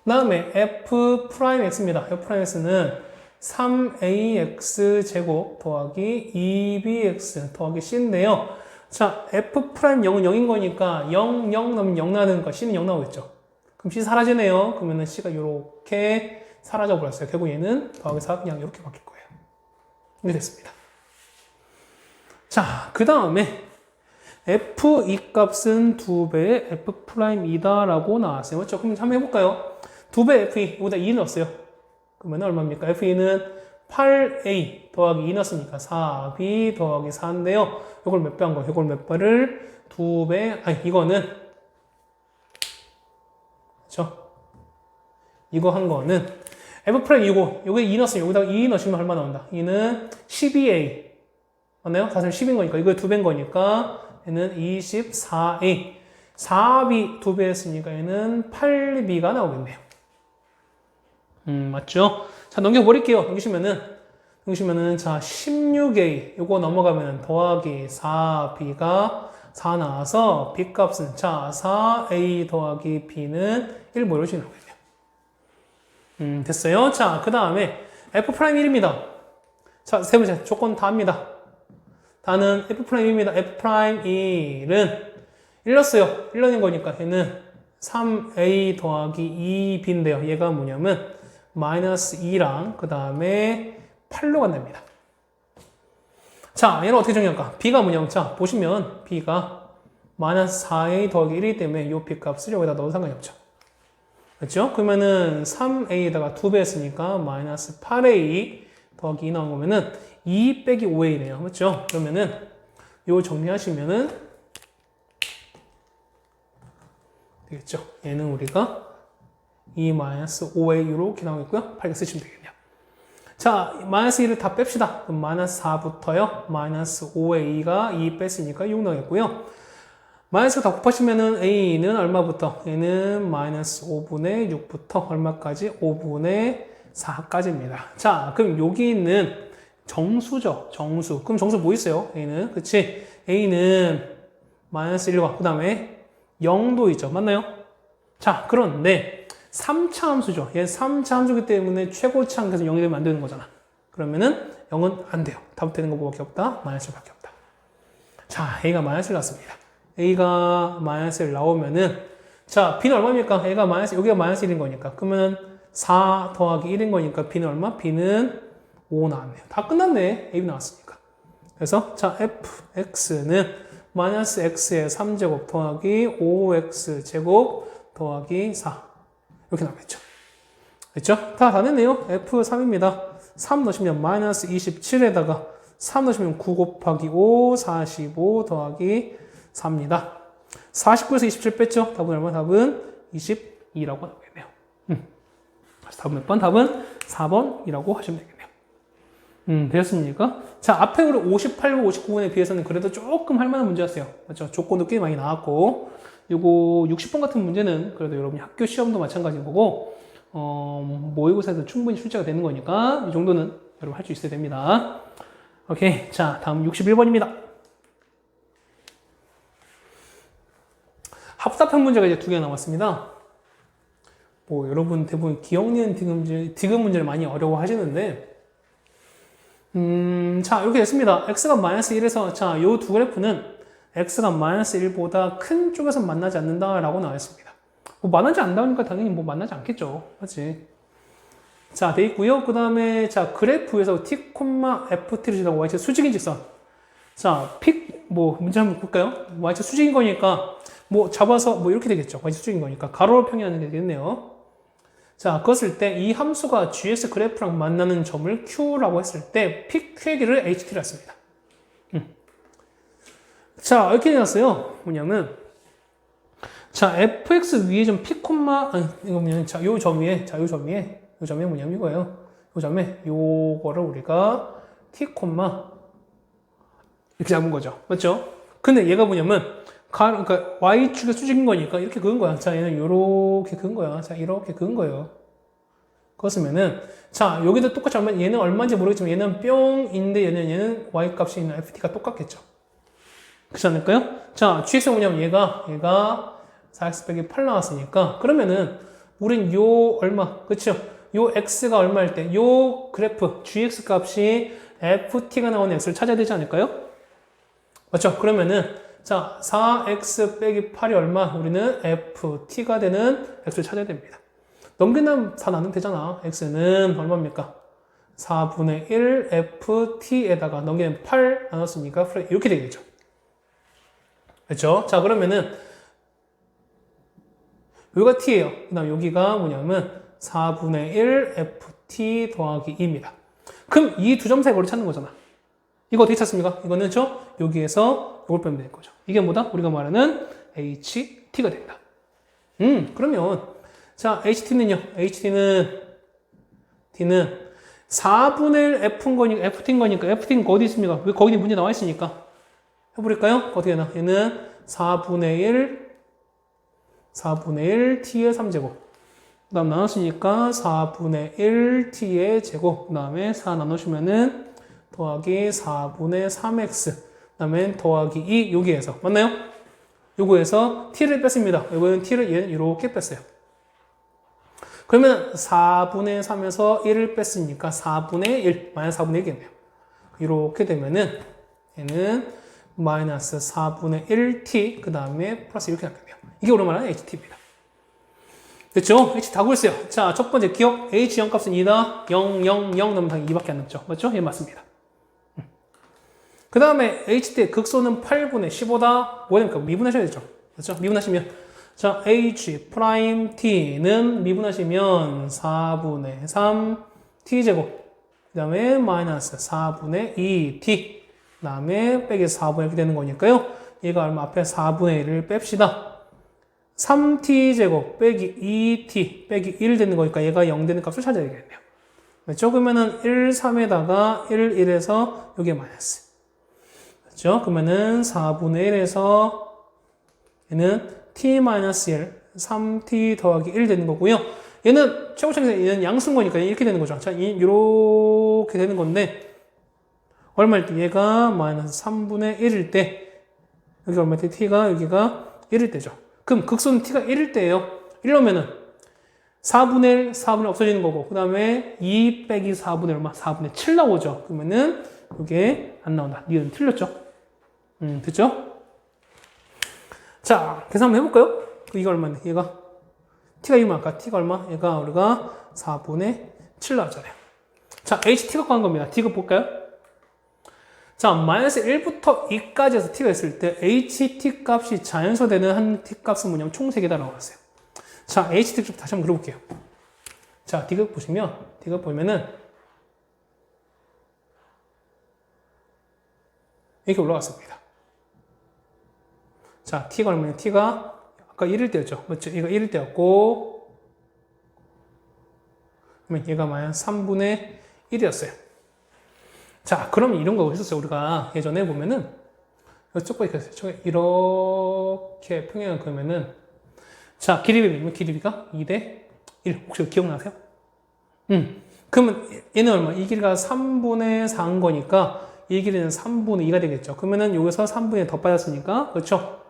그 다음에 f 프라임 x입니다. f 프라임 x는 3ax 제곱 더하기 2bx 더하기 c인데요. 자, f 프라임 0은 0인 거니까 0, 0 넣으면 0 나오니까 c는 0 나오겠죠. 그럼 c 사라지네요. 그러면은 c가 이렇게 사라져 버렸어요. 결국 얘는 더하기 4 그냥 이렇게 바뀔 거예요. 이렇게 됐습니다. 자, 그 다음에 f2 값은 2배의 f 프라임 2다라고 나왔어요. 맞죠? 그럼 한번 해볼까요? 2배 f2 여기다 2 넣었어요. 그러면 얼마입니까? f2는 8a 더하기 2 넣었으니까 4b 더하기 4인데요. 이걸 몇 배 한 거예요? 이걸 몇 배를 2배, 아니 이거는 그렇죠? 이거 한 거는 f 프라임 이거 여기 2 넣었으면 여기다가 2 넣으시면 얼마 나온다? 2는 12a 맞나요? 사실 10인 거니까 이거 2배인 거니까 얘는 24a 4b 2배 했으니까 얘는 8b가 나오겠네요. 맞죠? 자, 넘겨버릴게요. 넘기시면은 자, 16a 요거 넘어가면 더하기 4b가 4 나와서 b 값은 자, 4a 더하기 b는 1 뭐 이런 식으로 나오겠네요. 됐어요. 자, 그 다음에 f 프라임 1입니다. 자, 세 번째 조건 다 합니다. 다는 f 프라임입니다. f 프라임 1은 1 넣었어요. 1 넣은 거니까 얘는 3a 더하기 2b인데요. 얘가 뭐냐면 마이너스 2랑 그 다음에 8로 간답니다. 자, 얘는 어떻게 정리할까? b가 뭐냐면 자, 보시면 b가 마이너스 4a 더하기 1이기 때문에 이 b 값을 여기다 넣어도 상관이 없죠. 그렇죠? 그러면은 3a에다가 2배 했으니까 마이너스 8a 더하기 2 나온 거면은 2 빼기 5a네요. 맞죠? 그러면은 요 정리하시면은 되겠죠? 얘는 우리가 2-5a 이렇게 나오겠고요. 8개 쓰시면 되겠네요. 자, 마이너스 2를 다 뺍시다. 그럼 마이너스 4부터요. 마이너스 5a가 2 뺐으니까 6 나오겠고요. 마이너스 다 곱하시면은 a는 얼마부터? 얘는 마이너스 5분의 6부터 얼마까지? 5분의 4까지입니다. 자, 그럼 여기 있는 정수죠. 정수. 그럼 정수 뭐 있어요? a는. 그치? a는 마이너스 1과 그 다음에 0도 있죠. 맞나요? 자, 그런데 3차 함수죠. 얘 3차 함수기 때문에 최고치 한계에서 0이 되면 안 되는 거잖아. 그러면은 0은 안 돼요. 답 되는 거 뭐밖에 없다? 마이너스밖에 없다. 자, A가 마이너스를 낳습니다. A가 마이너스를 나오면은 자, B는 얼마입니까? A가 마이너스, 여기가 마이너스 1인 거니까. 그러면 4 더하기 1인 거니까 B는 얼마? B는 5 나왔네요. 다 끝났네. A 나왔으니까. 그래서 자, fx는 마이너스 x의 3제곱 더하기 5x 제곱 더하기 4 이렇게 나오겠죠. 됐죠? 다 됐네요. f3입니다. 3 넣으시면 마이너스 27에다가 3 넣으시면 9 곱하기 5 45 더하기 4입니다. 49에서 27 뺐죠? 답은 얼마? 답은 22라고 나오겠네요. 그래서 답은 몇 번? 답은 4번이라고 하시면 되겠네요. 되셨습니까? 자, 앞에 우리 58번, 59번에 비해서는 그래도 조금 할 만한 문제였어요. 맞죠? 조건도 꽤 많이 나왔고, 요거 60번 같은 문제는 그래도 여러분이 학교 시험도 마찬가지인 거고, 모의고사에서 충분히 출제가 되는 거니까, 이 정도는 여러분 할 수 있어야 됩니다. 오케이. 자, 다음 61번입니다. 합답형 문제가 이제 2개 남았습니다. 뭐, 여러분 대부분 기억니은 디귿 문제를 많이 어려워 하시는데, 자, 이렇게 됐습니다. x가 마이너스 1에서, 자, 요 두 그래프는 x가 마이너스 1보다 큰 쪽에서 만나지 않는다라고 나와있습니다. 뭐, 만나지 않는다니까 당연히 뭐 만나지 않겠죠. 맞지? 자, 돼 있고요. 그 다음에, 자, 그래프에서 t, ft를 지나고 y축 수직인 직선. 자, 문제 한번 볼까요? y축 수직인 거니까, 뭐, 잡아서, 뭐, 이렇게 되겠죠. y축 수직인 거니까. 가로로 평행하는 게 되겠네요. 자, 그랬을 때 이 함수가 GS 그래프랑 만나는 점을 Q라고 했을 때 PQ의 길을 HT를 했습니다. 자, 이렇게 되었어요. 뭐냐면 자, fx 위에 좀 P, 이거 뭐냐면 자, 요 점 위에 뭐냐면 이거예요. 요 점에 요거를 우리가 T, 이렇게 잡은 거죠. 맞죠? 근데 얘가 뭐냐면 그러니까 y축의 수직인 거니까 이렇게 그은 거야. 자, 얘는 요렇게 그은 거야. 자, 이렇게 그은 거예요. 그렇으면은 자, 여기도 똑같이 하면 얘는 얼마인지 모르겠지만 얘는 뿅인데 얘는 y 값이 있는 ft가 똑같겠죠. 그렇지 않을까요? 자, gx가 뭐냐면 얘가 4x 빼기 8 나왔으니까 그러면은 우린 요 얼마, 그쵸? 요 x가 얼마일 때 요 그래프 gx 값이 ft가 나오는 x를 찾아야 되지 않을까요? 맞죠? 그러면은 자, 4x 빼기 8이 얼마? 우리는 ft가 되는 x를 찾아야 됩니다. 넘기면 4 나누면 되잖아. x는 얼마입니까? 4분의 1 ft에다가 넘기면 8 나눴으니까 이렇게 되겠죠. 그렇죠? 자, 그러면은 여기가 t예요. 그 다음 여기가 뭐냐면 4분의 1 ft 더하기 2입니다. 그럼 이 두 점 사이 거리 찾는 거잖아. 이거 어떻게 찾습니까? 이거는 여기에서 이걸 빼면 되는 거죠. 이게 뭐다? 우리가 말하는 ht가 된다. 그러면 자, ht는요. t는 4분의 1 f인 거니까 ft는 어디 있습니까? 왜 거기 문제 나와 있으니까. 해버릴까요? 어떻게 되나? 얘는 4분의 1 t의 3제곱. 그 다음 나눴으니까 4분의 1 t의 제곱. 그 다음에 4 나누시면은 더하기 4분의 3x. 그 다음에 더하기 2 여기에서. 맞나요? 요거에서 t를 뺐습니다. 요거는 t를 얘는 이렇게 뺐어요. 그러면 4분의 3에서 1을 뺐으니까 4분의 1, 마이너스 4분의 1이겠네요. 이렇게 되면은 얘는 마이너스 4분의 1t, 그 다음에 플러스 이렇게 나겠네요. 이게 우리 말하는 ht입니다. 됐죠? h 다 구했어요. 자, 첫 번째 기억, h 0값은 2다. 0, 0, 0 넣으면 당연히 2밖에 안 남죠. 맞죠? 예, 맞습니다. 그 다음에 ht의 극소는 8분의 15다. 뭐 됩니까? 미분하셔야 되죠. 그렇죠? 미분하시면 자, h 프라임 t는 미분하시면 4분의 3 t제곱 그 다음에 마이너스 4분의 2t 그 다음에 빼기 4분의 이렇게 되는 거니까요. 얘가 얼마 앞에 4분의 1을 뺍시다. 3t제곱 빼기 2t 빼기 1 되는 거니까 얘가 0 되는 값을 찾아야 되겠네요. 그렇죠? 그러면은 1, 3에다가 1, 1에서 여기에 마이너스. 그렇죠? 그러면은 4분의 1에서 얘는 t-1, 3t 더하기 1 되는 거고요. 얘는 최고차에서 얘는 양수인 거니까 이렇게 되는 거죠. 자, 이렇게 되는 건데 얼마일 때 얘가 마이너스 3분의 1일 때 여기 얼마일 때 t가 여기가 1일 때죠. 그럼 극소는 t가 1일 때예요. 이러면은 4분의 1, 4분의 1 없어지는 거고 그 다음에 2 빼기 4분의 얼마? 4분의 7 나오죠. 그러면은 이게 안 나온다. 니은 틀렸죠? 됐죠? 자, 계산 한번 해볼까요? 이거 얼마인데? 얘가 t가 이면 아까 t가 얼마? 얘가 우리가 4분의 7 나왔잖아요. 자, ht가 구한 겁니다. t가 볼까요? 자, 마이너스 1부터 2까지 해서 t가 있을 때 ht 값이 자연수되는 한 t 값은 뭐냐면 총 3개다라고 했어요. 자, ht 좀 다시 한번 그려볼게요. 자, D급 보시면, D급 보면은 이렇게 올라갔습니다. 자, T가 얼마냐? T가 아까 1일 때였죠. 맞죠? 얘가 1일 때였고, 그러면 얘가 뭐야? 3분의 1이었어요. 자, 그러면 이런 거 있었어요. 우리가 예전에 보면은, 이쪽 이렇게 했어요. 이렇게 평행을 그으면은, 자, 길이비면 길이비가 2대 1. 혹시 기억나세요? 그러면 얘는 얼마? 이 길이가 3분의 4인 거니까 이 길이는 3분의 2가 되겠죠. 그러면은 여기서 3분의 1 더 빠졌으니까, 그렇죠?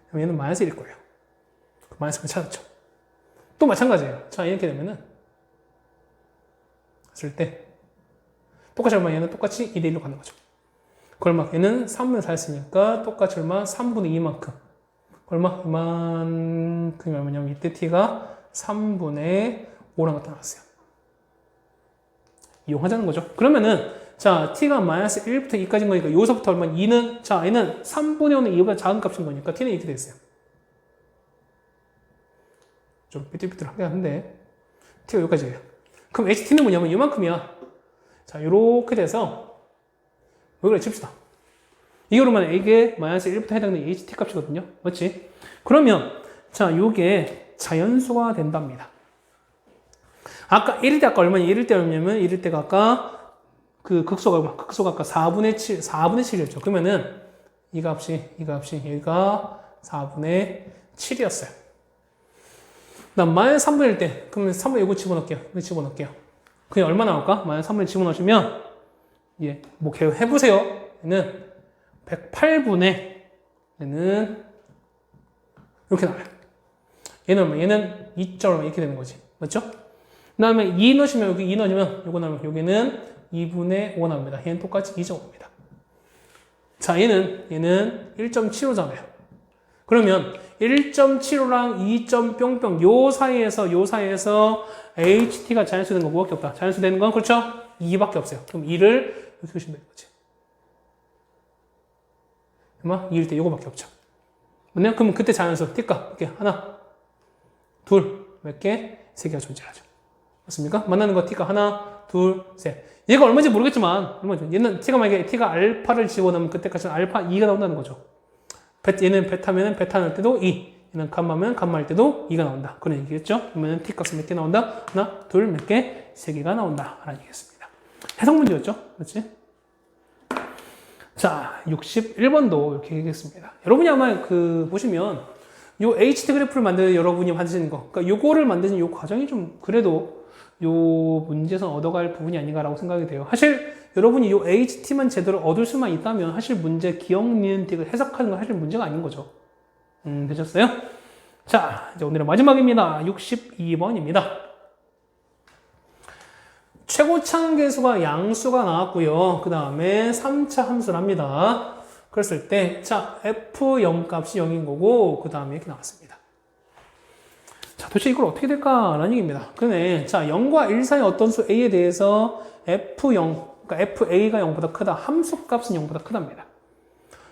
그럼 얘는 마이너스 1일 거예요. 마이너스를 찾았죠. 또 마찬가지예요. 자, 이렇게 되면은 했을 때 똑같이 얼마? 얘는 똑같이 2대 1로 가는 거죠. 그 얼마? 얘는 3분의 4였으니까 똑같이 얼마? 3분의 2만큼. 얼마? 이만큼이 얼마냐면 이때 t가 3분의 5랑 갖다 놨어요. 이용하자는 거죠. 그러면은 자, t가 마이너스 1부터 2까지인 거니까 여기서부터 얼마? 2는 자, 얘는 3분의 5는 2보다 작은 값인 거니까 t는 이렇게 됐어요. 좀 삐뚤삐뚤하게 하는데 t가 여기까지예요. 그럼 ht는 뭐냐면 이만큼이야. 자, 이렇게 돼서 여기를 칩시다. 이거로만 이게 마이너스 1부터 해당되는 ht 값이거든요. 맞지? 그러면 자, 요게 자연수가 된답니다. 아까 1일 때 아까 얼마냐? 1일 때 얼마냐면 1일 때가 아까 그 극소가 얼마? 극소가 아까 4분의 7이었죠. 그러면은 이 값이 여기가 4분의 7이었어요. 그다음 마이너스 3분의 1 때 그러면 3분의 이거 집어넣을게요. 그냥 얼마 나올까? 마이너스 3분의 1 집어넣으시면 예, 뭐 해보세요. 얘는 108분의 얘는 이렇게 나와요. 얘는 얼마? 얘는 2점 이렇게 되는 거지. 맞죠? 그 다음에 2 넣으시면 여기 2 넣으면 요거 나오면 여기는 2분의 5 나옵니다. 얘는 똑같이 2.5입니다. 자, 얘는 1.75잖아요. 그러면 1.75랑 2.뿅뿅 요 사이에서 HT가 자연수되는 거 뭐밖에 없다. 자연수되는 건 그렇죠? 2밖에 없어요. 그럼 2를 이렇게 보시면 되는 거지. 얼마? 2일 때 요거밖에 없죠. 맞나요? 그럼 그때 자연수 T값 이렇게 하나, 둘, 몇 개? 3개가 존재하죠. 맞습니까? 만나는 거 T가 하나, 둘, 셋. 얘가 얼마인지 모르겠지만 얘는 T가 만약에 T가 알파를 집어넣으면 그때까지는 알파 2가 나온다는 거죠. 얘는 베타면은 베타 나올 때도 2. 얘는 감마면 감마일 때도 2가 나온다. 그런 얘기겠죠? 그러면 T값은 몇 개 나온다? 하나, 둘, 몇 개? 3개가 나온다. 라는 얘기겠습니다. 해석 문제였죠? 그렇지? 자, 61번도 이렇게 얘기했습니다. 여러분이 아마 보시면 요 HT 그래프를 만드는 여러분이 만드시는 거, 그러니까 요거를 만드는 요 과정이 좀 그래도 요 문제에서 얻어갈 부분이 아닌가라고 생각이 돼요. 사실 여러분이 요 HT만 제대로 얻을 수만 있다면 사실 문제 기억, 니은, 틱을 해석하는 건 사실 문제가 아닌 거죠. 되셨어요? 자, 이제 오늘의 마지막입니다. 62번입니다. 최고차항 계수가 양수가 나왔고요. 그 다음에 3차 함수랍니다. 그랬을 때, 자, f0 값이 0인 거고, 그 다음에 이렇게 나왔습니다. 자, 도대체 이걸 어떻게 될까라는 얘기입니다. 그러네. 자, 0과 1 사이 어떤 수 a에 대해서 f0, 그러니까 fa가 0보다 크다. 함수 값은 0보다 크답니다.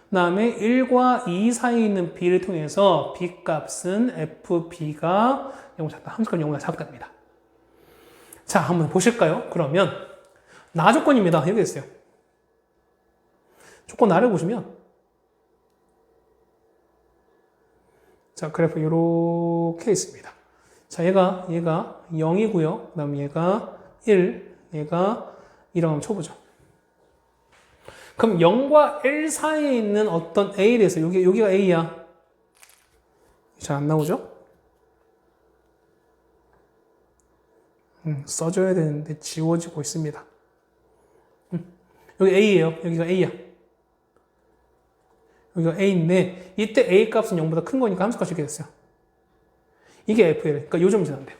그 다음에 1과 2 사이에 있는 b를 통해서 b 값은 fb가 0보다 작다. 함수 값은 0보다 작답니다. 자, 한번 보실까요? 그러면 나 조건입니다. 여기 있어요. 조건 나를 보시면 자, 그래프 이렇게 있습니다. 자, 얘가 0이고요. 그 다음에 얘가 1, 얘가 2라고 한번 쳐보죠. 그럼 0과 1 사이에 있는 어떤 A에 대해서 여기가 A야. 잘 안 나오죠? 써줘야 되는데 지워지고 있습니다. 여기 A예요. 여기가 A야. 여기가 a인데 이때 a 값은 0보다 큰 거니까 함수값이 이렇게 됐어요. 이게 fl. 그러니까 요점 지난대요.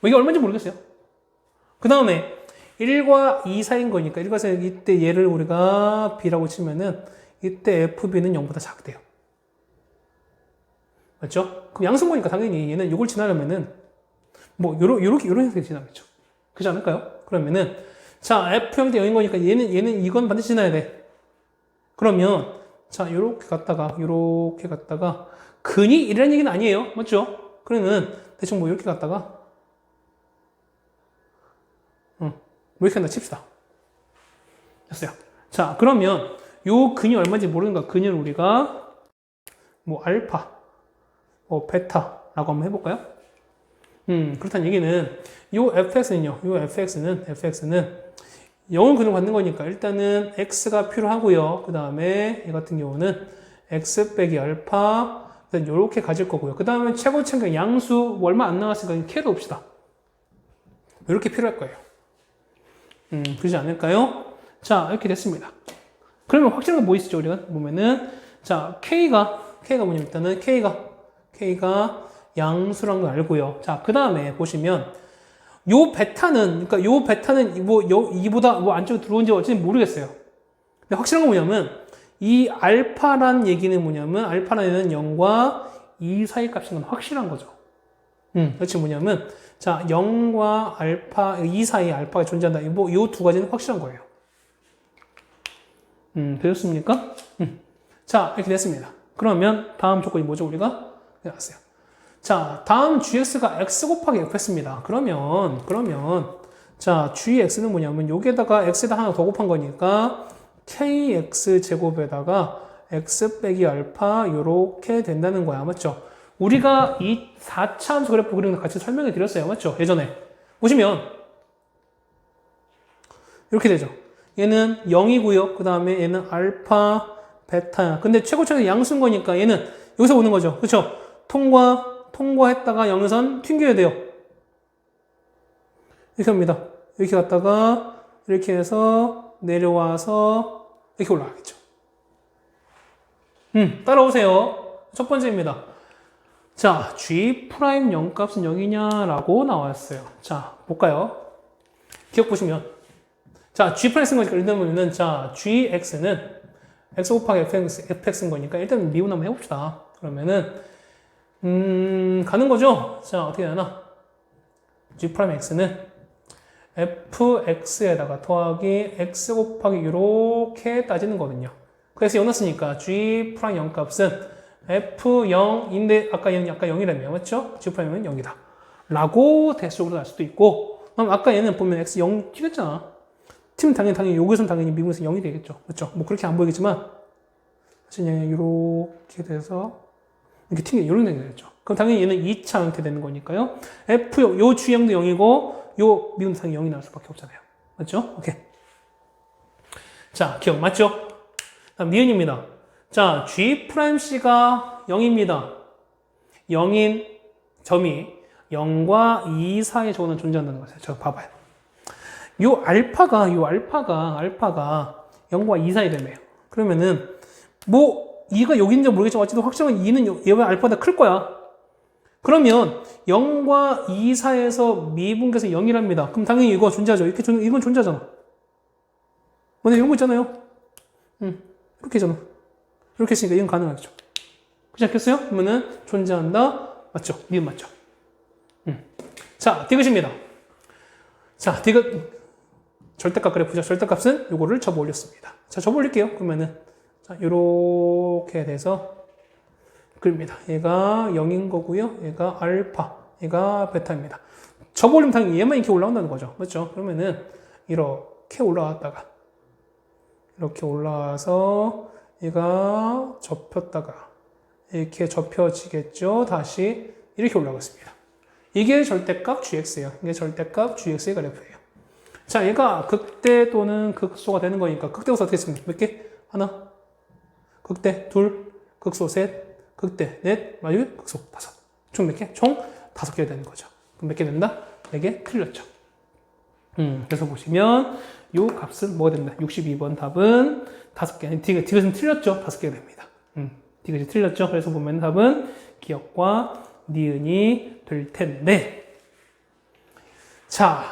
뭐 이게 얼마인지 모르겠어요. 그 다음에 1과 2 사이인 거니까 1과 4 이때 얘를 우리가 b라고 치면은 이때 fb는 0보다 작대요. 맞죠? 그럼 양승모니까 당연히 얘는 이걸 지나려면은 뭐 요런 형태로 지나겠죠. 그렇지 않을까요? 그러면은 자 f 형태 0인 거니까 얘는 이건 반드시 지나야 돼. 그러면 자 요렇게 갔다가 근이 1이라는 얘기는 아니에요. 맞죠? 그러면 대충 뭐 이렇게 갔다가 뭐 이렇게 한다 칩시다. 됐어요. 자 그러면 요 근이 얼마인지 모르는가 근을 우리가 뭐 알파 베타라고 한번 해볼까요? 그렇다는 얘기는 요 fx는요, 요 fx는 0을 근을 받는 거니까 일단은 x가 필요하고요. 그 다음에 이 같은 경우는 x 빼기 알파, 요렇게 가질 거고요. 그 다음에 최고층 양수 뭐 얼마 안 나왔으니까 k로 봅시다. 이렇게 필요할 거예요. 그러지 않을까요? 자, 이렇게 됐습니다. 그러면 확실한 건 뭐 있었죠? 우리가 보면은 자, k가 뭐냐면 일단은 k가 양수란 걸 알고요. 자, 그 다음에 보시면 요 베타는 뭐 이보다 뭐 안쪽에 들어온지 어찌는 모르겠어요. 근데 확실한 건 뭐냐면 이 알파란 얘기는 뭐냐면 알파라는 0과 2 사이 값인 건 확실한 거죠. 그렇지 뭐냐면 자 0과 알파 2 사이에 알파가 존재한다. 뭐 요 두 가지는 확실한 거예요. 되셨습니까? 자 이렇게 됐습니다. 그러면 다음 조건이 뭐죠 우리가? 나왔어요. 자 다음 gx가 x 곱하기 fs입니다. 그러면 자 gx는 뭐냐면 여기에다가 x에다 하나 더 곱한 거니까 kx 제곱에다가 x 빼기 알파 요렇게 된다는 거야. 맞죠? 우리가 이 4차 함수 그래프 그리는 거 같이 설명해 드렸어요. 맞죠? 예전에 보시면 이렇게 되죠. 얘는 0이고요. 그 다음에 얘는 알파 베타야. 근데 최고점에서 양수인 거니까 얘는 여기서 오는 거죠. 그렇죠? 통과했다가 영선 튕겨야 돼요. 이렇게 합니다. 이렇게 갔다가 이렇게 해서 내려와서 이렇게 올라가겠죠. 따라오세요. 첫 번째입니다. 자, g 프라임 0 값은 0이냐라고 나왔어요. 자, 볼까요? 기억 보시면 자, g 프라임 쓴 거니까 일단 보면은 자, gx는 x 곱하기 fx인 거니까 일단 미분 한번 해봅시다. 그러면은 가는 거죠? 자, 어떻게 되나? g 프라임 x는 fx에다가 더하기 x 곱하기 이렇게 따지는 거거든요. 그래서 넣었으니까 g 프라임 0 값은 f0인데 아까 0이라며 맞죠? g 프라임은 0이다. 라고 대수적으로 날 수도 있고 그럼 아까 얘는 보면 x 0 튀겼잖아. 팀은 당연히 여기서는 당연히 미분에서 0이 되겠죠. 그렇죠? 뭐 그렇게 안 보이겠지만 사실 이렇게 돼서 이렇게 튕겨 이런 게 되겠죠. 그럼 당연히 얘는 2차 형태 되는 거니까요. f 요 g형도 0이고 요 미분 당연히 0이 나올 수밖에 없잖아요. 맞죠? 오케이. 자, 기억 맞죠? 다음 니은입니다. 자, G'C가 0입니다. 0인 점이 0과 2 사이에 저거는 존재한다는 거죠. 저 봐봐요. 요 알파가 0과 2 사이라며요. 그러면은 뭐 2가 여기인지 모르겠지만 어쨌든 확실한 2는 얘와 알파보다 클 거야. 그러면 0과 2 사이에서 미분계에서 0이랍니다. 그럼 당연히 이거 존재하죠. 이건 존재하잖아. 근데 이런 거 있잖아요. 이렇게 잖아. 이렇게 했으니까 이건 가능하겠죠. 그렇지 않겠어요? 그러면은 존재한다. 맞죠? 미분 맞죠? 자, 디귿입니다. 자, 디귿 절대값 그래프죠. 절대값은 요거를 접어 올렸습니다. 자, 접어 올릴게요. 그러면은 자, 요렇게 돼서 그립니다. 얘가 0인 거고요. 얘가 알파, 얘가 베타입니다. 접어 올리면 당연히 얘만 이렇게 올라온다는 거죠. 맞죠? 그러면은 이렇게 올라왔다가 이렇게 올라와서 얘가 접혔다가 이렇게 접혀지겠죠. 다시 이렇게 올라가겠습니다. 이게 절대값 gx예요. 이게 절대값 gx의 그래프예요. 자, 얘가 극대 또는 극소가 되는 거니까 극대호사 어떻게 씁니까? 몇 개? 하나, 극대 둘, 극소 셋, 극대 넷, 마지막에 극소 다섯. 총 몇 개? 총 5개 되는 거죠. 그럼 몇 개 된다? 4개 틀렸죠. 그래서 보시면 요 값은 뭐가 됩니다. 62번 답은 5개. 디귿은 틀렸죠. 5개가 됩니다. D가 이제 틀렸죠. 그래서 보면 답은 기억과 니은이 될 텐데. 자,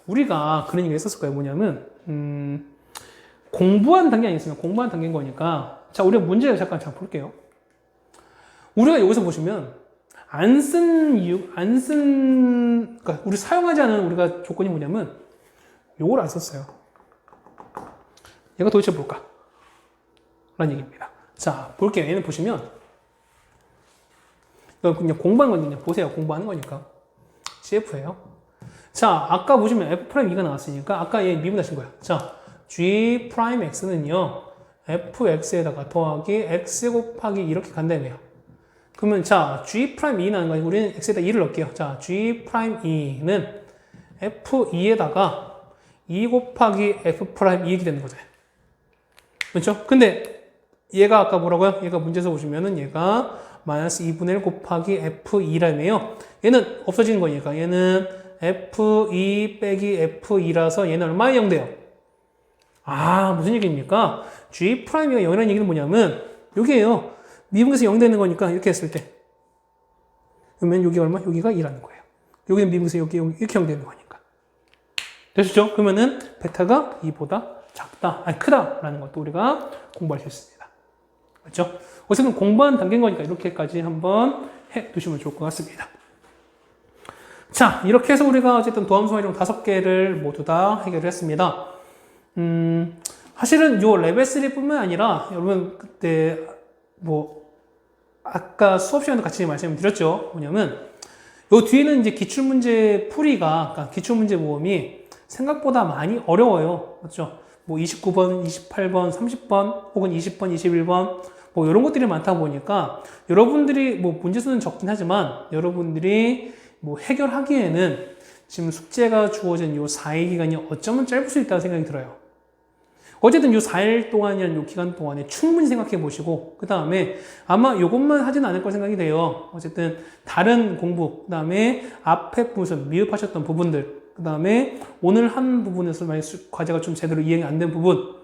우리가 그런 얘기를 했었을 거예요. 뭐냐면, 공부한 단계 아니겠습니까? 공부한 단계인 거니까. 자, 우리가 문제를 잠깐 볼게요. 우리가 여기서 보시면, 그러니까 우리 사용하지 않은 우리가 조건이 뭐냐면, 요걸 안 썼어요. 얘가 도대체 뭘까? 라는 얘기입니다. 자, 볼게요. 얘는 보시면, 이거 그냥 공부하는 거니까 보세요. 공부하는 거니까. CF예요. 자, 아까 보시면 F'2가 나왔으니까, 아까 얘 미분하신 거예요. 자, G'X는요, fx에다가 더하기 x 곱하기 이렇게 간다며요. 그러면 자, G'2 나는 거 아니고 우리는 x에다 2를 넣을게요. 자, G'2는 f2에다가 2 곱하기 f'2 이렇게 되는 거잖아요. 그렇죠? 근데 얘가 아까 뭐라고요? 얘가 문제에서 보시면은 얘가 마이너스 2분의 1 곱하기 f2라며요. 얘는 없어지는 거니까 얘는 f2 빼기 f2라서 얘는 얼마에 0 돼요? 아, 무슨 얘기입니까? G'가 0이라는 얘기는 뭐냐면 여기에요. 미분에서 0 되는 거니까 이렇게 했을 때 그러면 여기 얼마? 여기가 2라는 거예요. 여기는 미분에서 여기 이렇게 0 되는 거니까. 되시죠? 그러면은 베타가 2보다 작다, 아니 크다라는 것도 우리가 공부할 수 있습니다. 그렇죠? 어쨌든 공부한 단계인 거니까 이렇게까지 한번 해 두시면 좋을 것 같습니다. 자, 이렇게 해서 우리가 어쨌든 도함수 활용 5개를 모두 다 해결을 했습니다. 사실은 요 레벨 3뿐만 아니라 여러분 그때 뭐 아까 수업 시간도 같이 말씀드렸죠. 뭐냐면 요 뒤에는 이제 기출문제 풀이가, 그러니까 기출문제 모음이 생각보다 많이 어려워요. 맞죠? 뭐 29번, 28번, 30번, 혹은 20번, 21번, 뭐 이런 것들이 많다 보니까 여러분들이 뭐 문제수는 적긴 하지만 여러분들이 뭐 해결하기에는 지금 숙제가 주어진 요 4일 기간이 어쩌면 짧을 수 있다는 생각이 들어요. 어쨌든 요 4일 동안이라는 요 기간 동안에 충분히 생각해 보시고, 그 다음에 아마 요것만 하지는 않을 거 생각이 돼요. 어쨌든 다른 공부, 그 다음에 앞에 무슨 미흡하셨던 부분들, 그 다음에 오늘 한 부분에서 만약 과제가 좀 제대로 이행이 안 된 부분,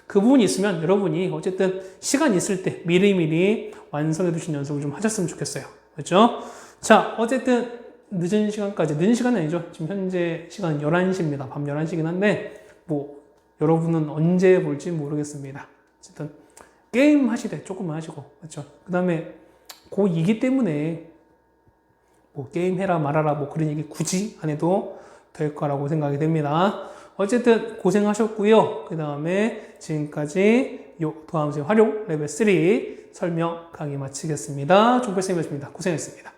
그 부분이 있으면 여러분이 어쨌든 시간 있을 때 미리미리 완성해 두신 연습을 좀 하셨으면 좋겠어요. 그렇죠? 자, 어쨌든 늦은 시간까지, 늦은 시간은 아니죠. 지금 현재 시간은 11시입니다. 밤 11시긴 한데, 뭐, 여러분은 언제 볼지 모르겠습니다. 어쨌든, 게임 하시되 조금만 하시고, 그렇죠? 그 다음에, 고2기 때문에, 뭐, 게임 해라 말아라, 뭐, 그런 얘기 굳이 안 해도 될 거라고 생각이 됩니다. 어쨌든, 고생하셨고요. 그 다음에, 지금까지 요 도함수 활용 레벨 3 설명 강의 마치겠습니다. 종필쌤이었습니다. 고생했습니다.